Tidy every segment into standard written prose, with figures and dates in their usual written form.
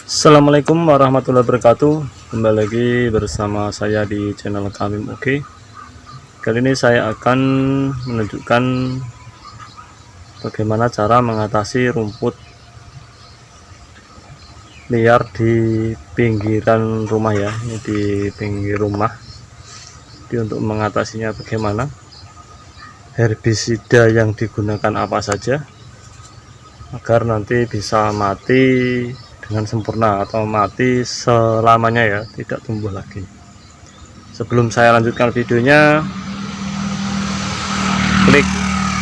Assalamualaikum warahmatullahi wabarakatuh. Kembali lagi bersama saya di channel kami. Oke, kali ini saya akan menunjukkan bagaimana cara mengatasi rumput liar di pinggiran rumah ya. Ini di pinggir rumah. Jadi untuk mengatasinya bagaimana, herbisida yang digunakan apa saja agar nanti bisa mati dengan sempurna atau mati selamanya ya, tidak tumbuh lagi. Sebelum saya lanjutkan videonya, klik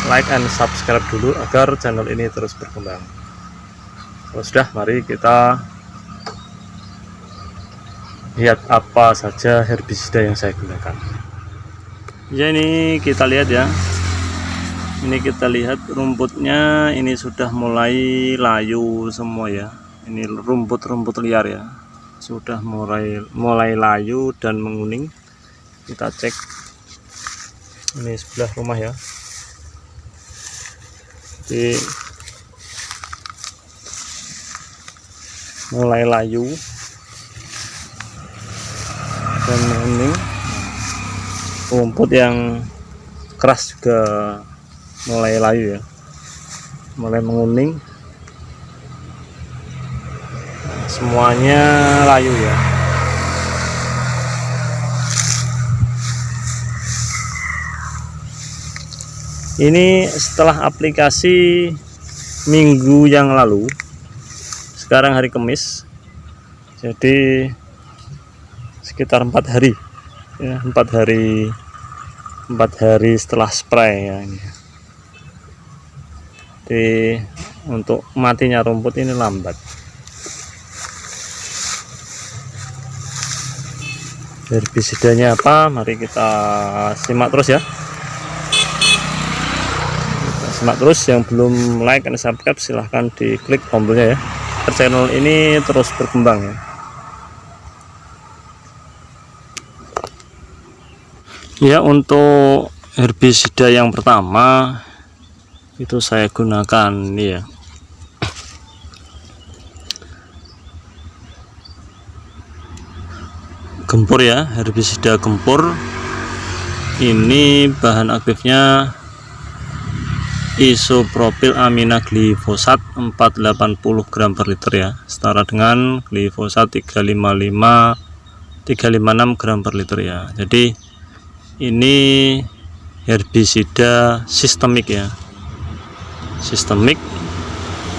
like and subscribe dulu agar channel ini terus berkembang. Kalau sudah, mari kita lihat apa saja herbisida yang saya gunakan. Ya, ini kita lihat ya. Ini kita lihat rumputnya ini sudah mulai layu semua ya. Ini rumput-rumput liar ya, sudah mulai layu dan menguning. Kita cek ini sebelah rumah ya. Jadi mulai layu dan menguning. Rumput yang keras juga mulai layu ya, mulai menguning. Semuanya layu ya. Ini setelah aplikasi minggu yang lalu, sekarang hari Kamis, jadi sekitar 4 hari ya, 4 hari setelah spray ya ini. Jadi untuk matinya rumput ini lambat. Herbisidanya apa? Mari kita simak terus ya. Kita simak terus. Yang belum like dan subscribe silahkan diklik tombolnya ya, agar channel ini terus berkembang ya. Ya, untuk herbisida yang pertama itu saya gunakan ini ya, gempur ya, herbisida gempur. Ini bahan aktifnya isopropil amina glifosat 480 gram per liter ya, setara dengan glifosat 356 gram per liter ya. Jadi ini herbisida sistemik ya, sistemik,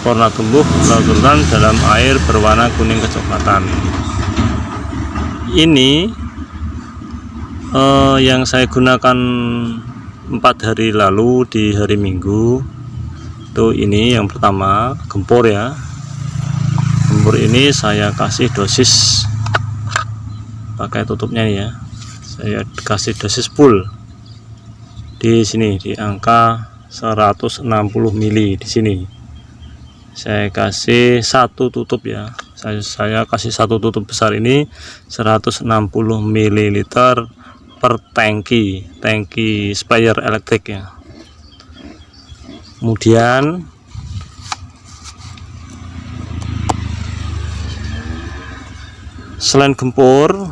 warna tumbuh lautan dalam air berwarna kuning kecoklatan. Ini yang saya gunakan 4 hari lalu di hari Minggu. Tuh, ini yang pertama gempur ya. Gempur ini saya kasih dosis pakai tutupnya ya. Saya kasih dosis full di sini di angka 160 mili di sini. Saya kasih satu tutup ya. Saya kasih satu tutup besar ini 160 ml per tangki sprayer elektrik ya. Kemudian selain gempur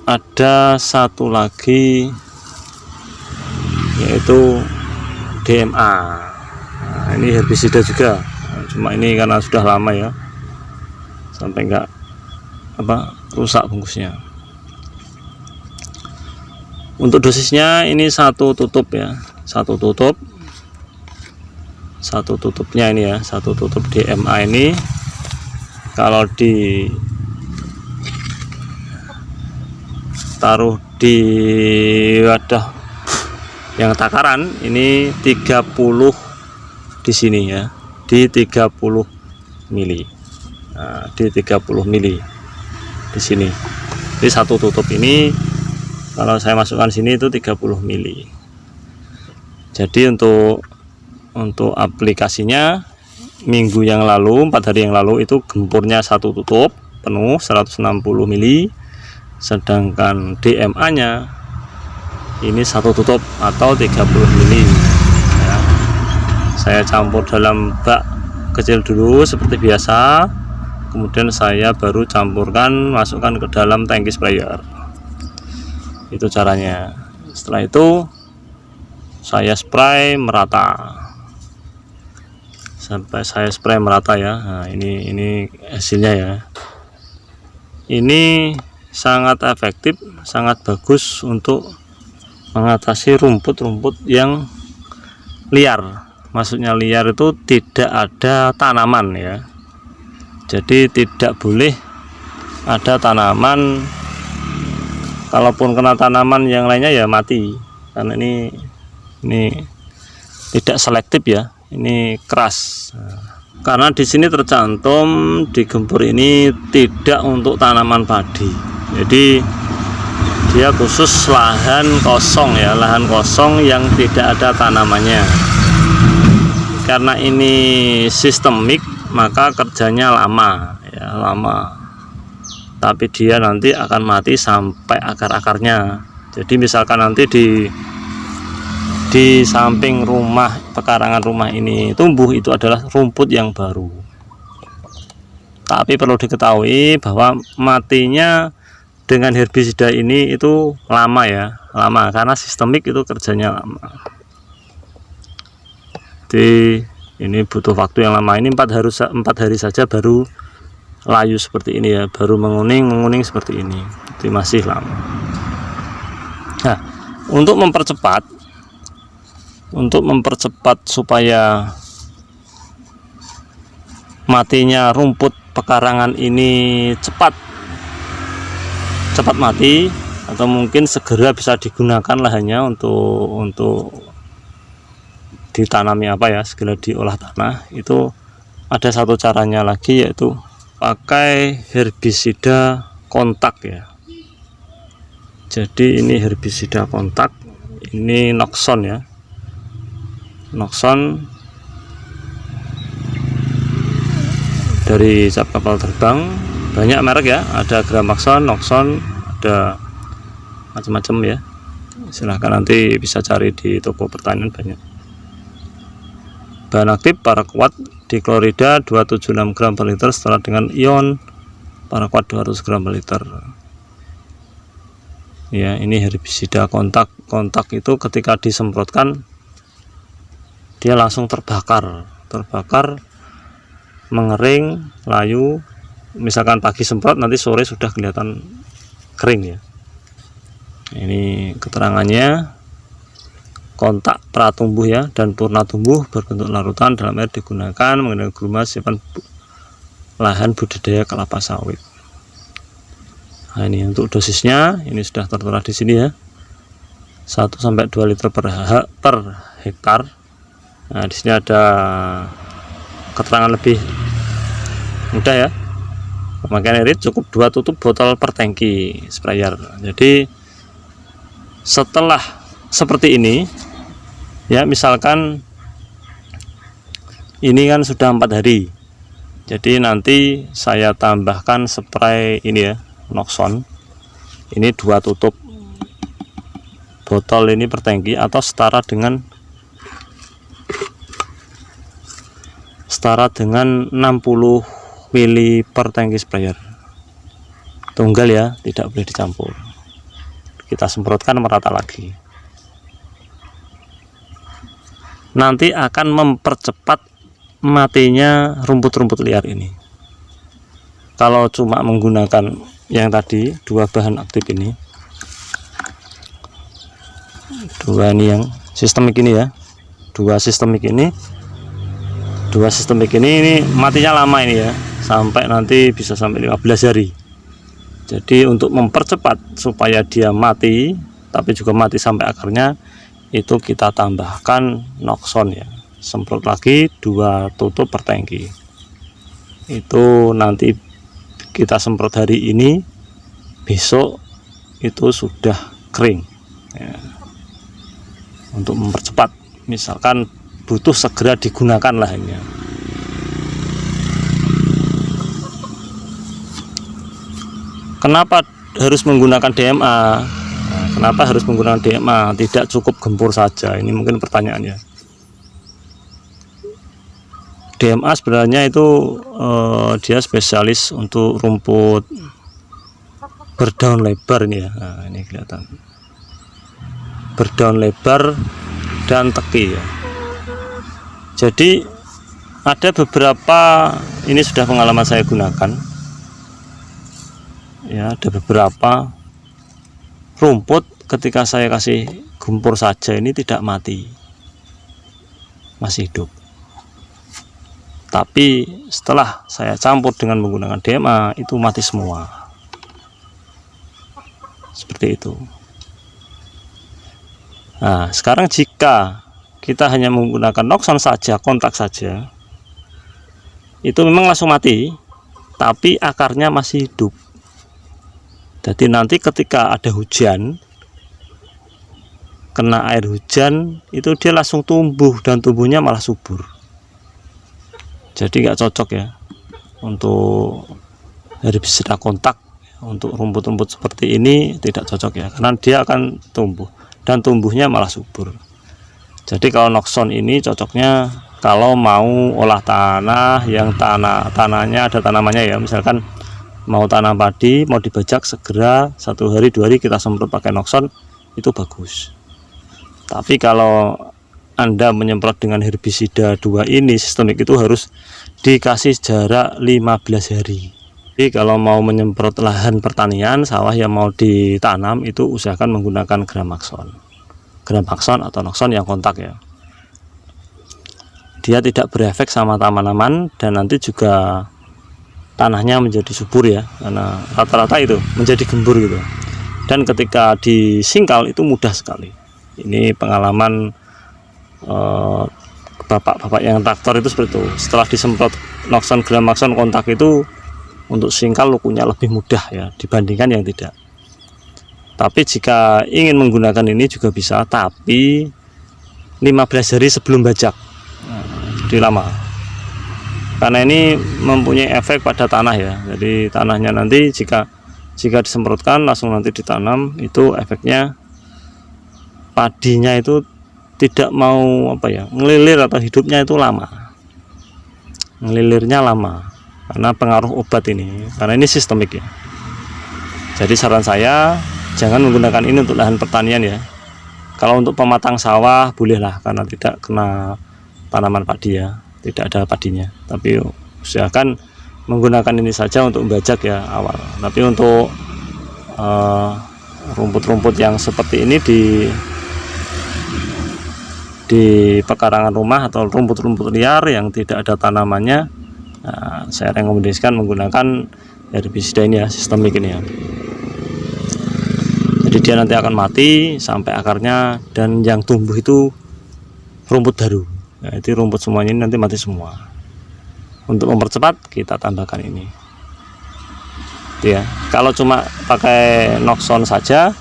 ada satu lagi, yaitu DMA. Nah, ini herbisida juga, cuma ini karena sudah lama ya, sampai enggak rusak bungkusnya. Untuk dosisnya ini satu tutup ya, satu tutupnya ini ya, satu tutup DMA ini kalau taruh di wadah yang takaran ini 30 di sini ya, di 30 mili. Nah, di 30 mili di sini. Jadi satu tutup ini kalau saya masukkan sini itu 30 mili. Jadi untuk aplikasinya minggu yang lalu, 4 hari yang lalu itu gempurnya satu tutup penuh 160 mili, sedangkan DMA nya ini satu tutup atau 30 mili ya. Saya campur dalam bak kecil dulu seperti biasa, kemudian saya baru campurkan, masukkan ke dalam tangki sprayer. Itu caranya. Setelah itu saya spray merata, sampai saya spray merata ya. Nah, ini hasilnya ya. Ini sangat efektif, sangat bagus untuk mengatasi rumput-rumput yang liar. Maksudnya liar itu tidak ada tanaman ya, jadi tidak boleh ada tanaman. Kalaupun kena tanaman yang lainnya ya mati, karena ini tidak selektif ya, ini keras. Karena di sini tercantum di gempur ini tidak untuk tanaman padi, jadi dia khusus lahan kosong ya, lahan kosong yang tidak ada tanamannya. Karena ini sistemik, maka kerjanya lama ya, lama. Tapi dia nanti akan mati sampai akar-akarnya. Jadi misalkan nanti di samping rumah, pekarangan rumah ini tumbuh, itu adalah rumput yang baru. Tapi perlu diketahui bahwa matinya dengan herbisida ini itu lama ya, lama, karena sistemik itu kerjanya lama. Jadi ini butuh waktu yang lama. Ini 4 hari saja baru layu seperti ini ya, baru menguning seperti ini. Itu masih lama. Nah, untuk mempercepat supaya matinya rumput pekarangan ini cepat mati, atau mungkin segera bisa digunakan lahannya untuk ditanami apa ya, segera diolah tanah, itu ada satu caranya lagi, yaitu pakai herbisida kontak ya. Jadi ini herbisida kontak, ini Noxon ya, Noxon dari cap kapal terbang, banyak merek ya, ada Gramaxon, Noxon, ada macam-macam ya. Silahkan nanti bisa cari di toko pertanian, banyak. Bahan aktif paraquat diklorida 276 gram per liter setelah dengan ion paraquat 200 gram per liter. Ya, ini herbisida kontak. Kontak itu ketika disemprotkan dia langsung terbakar, mengering, layu. Misalkan pagi semprot, nanti sore sudah kelihatan kering ya. Ini keterangannya. Kontak pratumbuh ya dan purna tumbuh berbentuk larutan dalam air digunakan mengenai gulma siapan lahan budidaya kelapa sawit. Nah, ini untuk dosisnya, ini sudah tertera di sini ya, 1-2 liter per hektar. Nah, di sini ada keterangan lebih mudah ya. Pemakaian irit cukup 2 tutup botol per tangki sprayer. Jadi setelah seperti ini ya, misalkan ini kan sudah 4 hari, jadi nanti saya tambahkan spray ini ya, Noxon, ini 2 tutup botol ini per tangki, atau setara dengan 60 mili per tangki sprayer. Tunggal ya, tidak boleh dicampur. Kita semprotkan merata lagi. Nanti akan mempercepat matinya rumput-rumput liar ini. Kalau cuma menggunakan yang tadi 2 bahan aktif ini, 2 ini yang sistemik ini ya, 2 sistemik ini matinya lama ini ya, sampai nanti bisa sampai 15 hari. Jadi untuk mempercepat supaya dia mati tapi juga mati sampai akarnya, itu kita tambahkan Noxon ya, semprot lagi 2 tutup per tangki. Itu nanti kita semprot hari ini, besok itu sudah kering ya. Untuk mempercepat, misalkan butuh segera digunakan lahannya. Kenapa harus menggunakan DMA? Kenapa harus menggunakan DMA? Tidak cukup gempur saja? Ini mungkin pertanyaannya. DMA sebenarnya itu dia spesialis untuk rumput berdaun lebar ini ya. Nah, ini kelihatan berdaun lebar dan teki ya. Jadi ada beberapa, ini sudah pengalaman saya gunakan ya, ada beberapa rumput ketika saya kasih gempur saja ini tidak mati, masih hidup. Tapi setelah saya campur dengan menggunakan DMA itu mati semua, seperti itu. Nah, sekarang jika kita hanya menggunakan Noxon saja, kontak saja, itu memang langsung mati, tapi akarnya masih hidup. Jadi nanti ketika ada hujan, kena air hujan, itu dia langsung tumbuh dan tumbuhnya malah subur. Jadi nggak cocok ya untuk herbisida kontak. Untuk rumput-rumput seperti ini tidak cocok ya, karena dia akan tumbuh dan tumbuhnya malah subur. Jadi kalau Noxon ini cocoknya kalau mau olah tanah yang tanahnya ada tanamannya ya, misalkan mau tanam padi, mau dibajak, segera 1 hari 2 hari kita semprot pakai Noxon, itu bagus. Tapi kalau Anda menyemprot dengan herbisida 2 ini sistemik, itu harus dikasih jarak 15 hari. Jadi kalau mau menyemprot lahan pertanian, sawah yang mau ditanam, itu usahakan menggunakan Gramaxon atau Noxon yang kontak ya. Dia tidak berefek sama tanaman dan nanti juga tanahnya menjadi subur ya, karena rata-rata itu menjadi gembur gitu. Dan ketika disingkal itu mudah sekali. Ini pengalaman bapak-bapak yang traktor itu seperti itu. Setelah disemprot Noxon Gramaxon kontak itu, untuk singkal lukunya lebih mudah ya dibandingkan yang tidak. Tapi jika ingin menggunakan ini juga bisa, tapi 15 hari sebelum bajak. Jadi lama, karena ini mempunyai efek pada tanah ya. Jadi tanahnya nanti jika disemprotkan langsung nanti ditanam, itu efeknya padinya itu tidak mau ngelilir atau hidupnya itu lama, ngelilirnya lama karena pengaruh obat ini, karena ini sistemik ya. Jadi saran saya jangan menggunakan ini untuk lahan pertanian ya. Kalau untuk pematang sawah bolehlah, karena tidak kena tanaman padi ya, tidak ada padinya. Tapi usahakan menggunakan ini saja untuk membajak ya awal. Tapi untuk rumput-rumput yang seperti ini di pekarangan rumah atau rumput-rumput liar yang tidak ada tanamannya, nah, saya rekomendasikan menggunakan herbisida ini ya, sistemik ini ya. Jadi dia nanti akan mati sampai akarnya, dan yang tumbuh itu rumput baru. Nah, itu rumput semuanya ini nanti mati semua. Untuk mempercepat kita tambahkan ini ya. Kalau cuma pakai Noxon saja,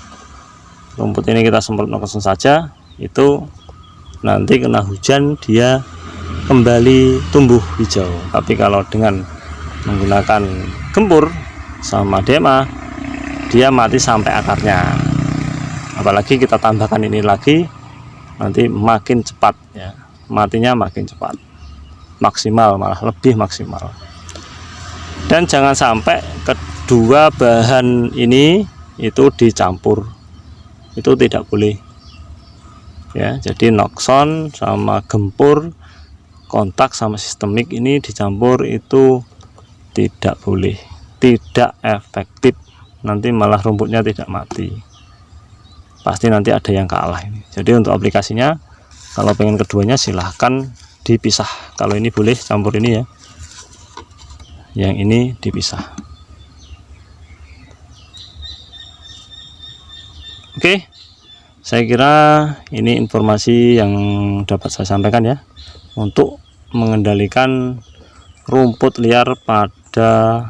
rumput ini kita semprot Noxon saja, itu nanti kena hujan dia kembali tumbuh hijau. Tapi kalau dengan menggunakan gempur sama DMA, dia mati sampai akarnya. Apalagi kita tambahkan ini lagi, nanti makin cepat ya, matinya makin cepat, maksimal, malah lebih maksimal. Dan jangan sampai kedua bahan ini itu dicampur, itu tidak boleh ya. Jadi Noxon sama gempur kontak sama sistemik ini dicampur itu tidak boleh, tidak efektif, nanti malah rumputnya tidak mati, pasti nanti ada yang kalah ini. Jadi untuk aplikasinya, kalau pengen keduanya silahkan dipisah. Kalau ini boleh campur ini ya, yang ini dipisah. Oke, saya kira ini informasi yang dapat saya sampaikan ya, untuk mengendalikan rumput liar pada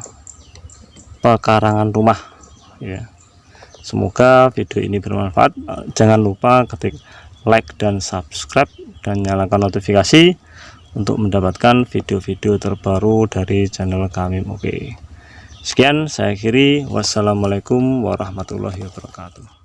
pekarangan rumah ya. Semoga video ini bermanfaat. Jangan lupa ketik like dan subscribe dan nyalakan notifikasi untuk mendapatkan video-video terbaru dari channel kami. Oke, sekian saya akhiri. Wassalamualaikum warahmatullahi wabarakatuh.